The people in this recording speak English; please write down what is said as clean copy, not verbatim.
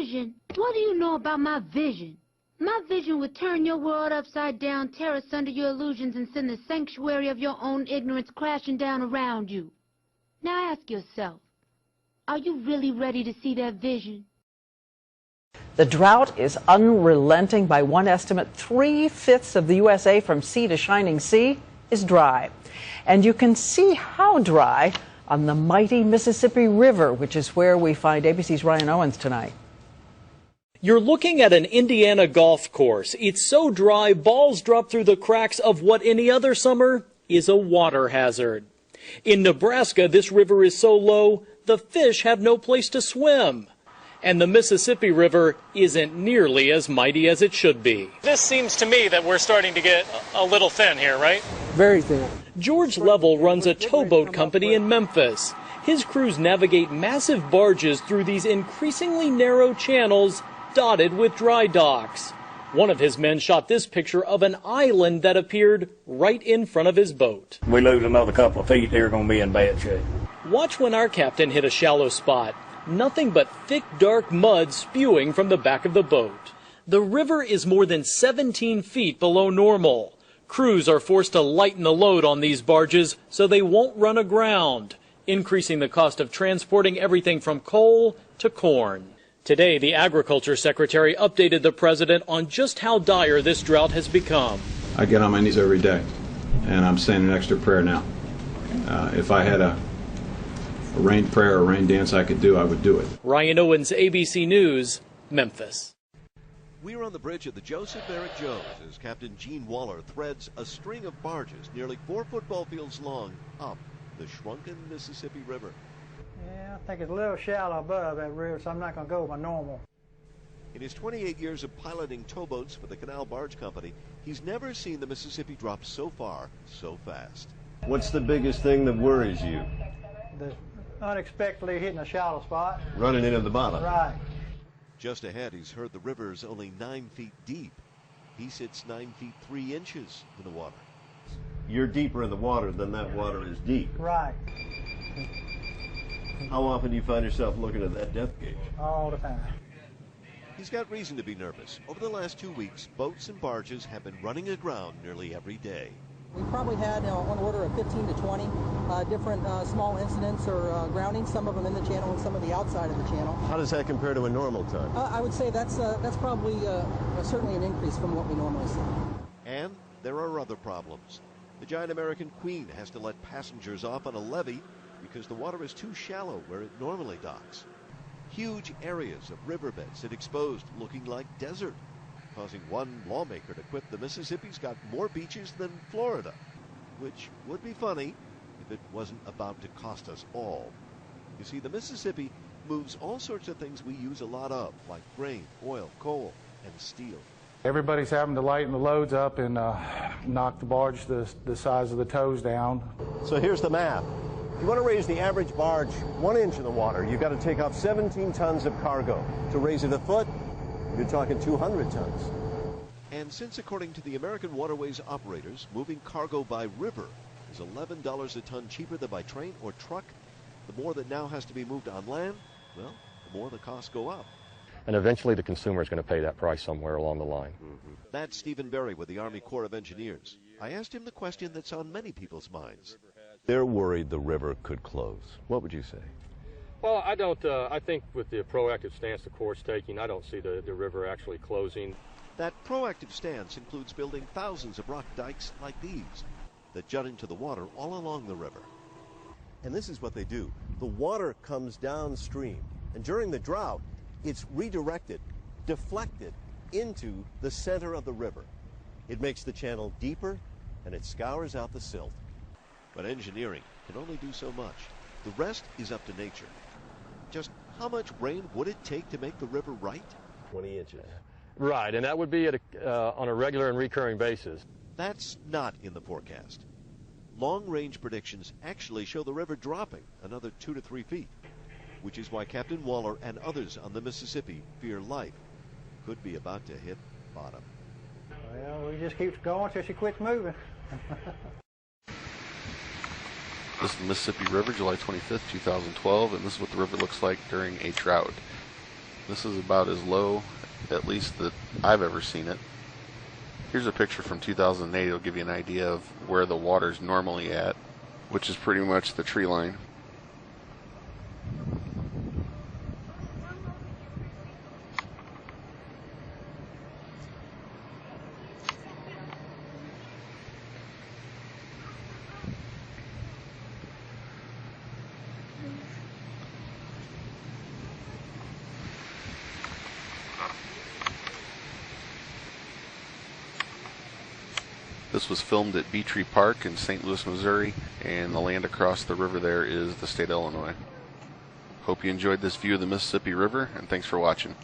Vision? What do you know about my vision? My vision would turn your world upside down, tear asunder your illusions, and send the sanctuary of your own ignorance crashing down around you. Now ask yourself, are you really ready to see that vision? The drought is unrelenting. By one estimate, 3/5 of the USA from sea to shining sea is dry. And you can see how dry on the mighty Mississippi River, which is where we find ABC's Ryan Owens tonight. You're looking at an Indiana golf course. It's so dry, balls drop through the cracks of what any other summer is a water hazard. In Nebraska, this river is so low, the fish have no place to swim. And the Mississippi River isn't nearly as mighty as it should be. This seems to me that we're starting to get a little thin here, right? Very thin. George Level runs a towboat company in Memphis. His crews navigate massive barges through these increasingly narrow channels dotted with dry docks. One of his men shot this picture of an island that appeared right in front of his boat. We lose another couple of feet, they're going to be in bad shape. Watch when our captain hit a shallow spot. Nothing but thick, dark mud spewing from the back of the boat. The river is more than 17 feet below normal. Crews are forced to lighten the load on these barges so they won't run aground, increasing the cost of transporting everything from coal to corn. Today, the Agriculture Secretary updated the president on just how dire this drought has become. I get on my knees every day, and I'm saying an extra prayer now. If I had a rain prayer or rain dance I could do, I would do it. Ryan Owens, ABC News, Memphis. We're on the bridge of the Joseph Eric Jones as Captain Gene Waller threads a string of barges nearly 4 football fields long up the shrunken Mississippi River. Yeah, I think it's a little shallow above that river, so I'm not going to go with my normal. In his 28 years of piloting towboats for the Canal Barge Company, he's never seen the Mississippi drop so far, so fast. What's the biggest thing that worries you? The unexpectedly hitting a shallow spot. Running into the bottom. Right. Just ahead, he's heard the river's only 9 feet deep. He sits 9 feet 3 inches in the water. You're deeper in the water than that water is deep. Right. How often do you find yourself looking at that depth gauge? All the time. He's got reason to be nervous. Over the last 2 weeks, boats and barges have been running aground nearly every day. We probably had on order of 15 to 20 different small incidents or groundings, some of them in the channel and some of the outside of the channel. How does that compare to a normal time? I would say that's probably certainly an increase from what we normally see. And there are other problems. The giant American Queen has to let passengers off on a levee because the water is too shallow where it normally docks. Huge areas of riverbeds sit exposed, looking like desert, causing one lawmaker to quip the Mississippi's got more beaches than Florida, which would be funny if it wasn't about to cost us all. You see, the Mississippi moves all sorts of things we use a lot of, like grain, oil, coal, and steel. Everybody's having to lighten the loads up and knock the barge the size of the toes down. So here's the math. If you want to raise the average barge 1 inch in the water, you've got to take off 17 tons of cargo. To raise it a foot, you're talking 200 tons. And since, according to the American Waterways operators, moving cargo by river is $11 a ton cheaper than by train or truck, the more that now has to be moved on land, well, the more the costs go up. And eventually the consumer is going to pay that price somewhere along the line. That's Stephen Berry with the Army Corps of Engineers. I asked him the question that's on many people's minds. They're worried the river could close. What would you say? Well, I don't. I think with the proactive stance the Corps is taking, I don't see the river actually closing. That proactive stance includes building thousands of rock dikes like these that jut into the water all along the river. And this is what they do. The water comes downstream, and during the drought, it's redirected, deflected into the center of the river. It makes the channel deeper, and it scours out the silt. But engineering can only do so much. The rest is up to nature. Just how much rain would it take to make the river right? 20 inches. Right, and that would be on a regular and recurring basis. That's not in the forecast. Long-range predictions actually show the river dropping another 2 to 3 feet, which is why Captain Waller and others on the Mississippi fear life could be about to hit bottom. Well, we just keep going till she quits moving. This is the Mississippi River, July 25th, 2012, and this is what the river looks like during a drought. This is about as low, at least that I've ever seen it. Here's a picture from 2008. It'll give you an idea of where the water's normally at, which is pretty much the tree line. This was filmed at Beatree Park in St. Louis, Missouri, and the land across the river there is the state of Illinois. Hope you enjoyed this view of the Mississippi River, and thanks for watching.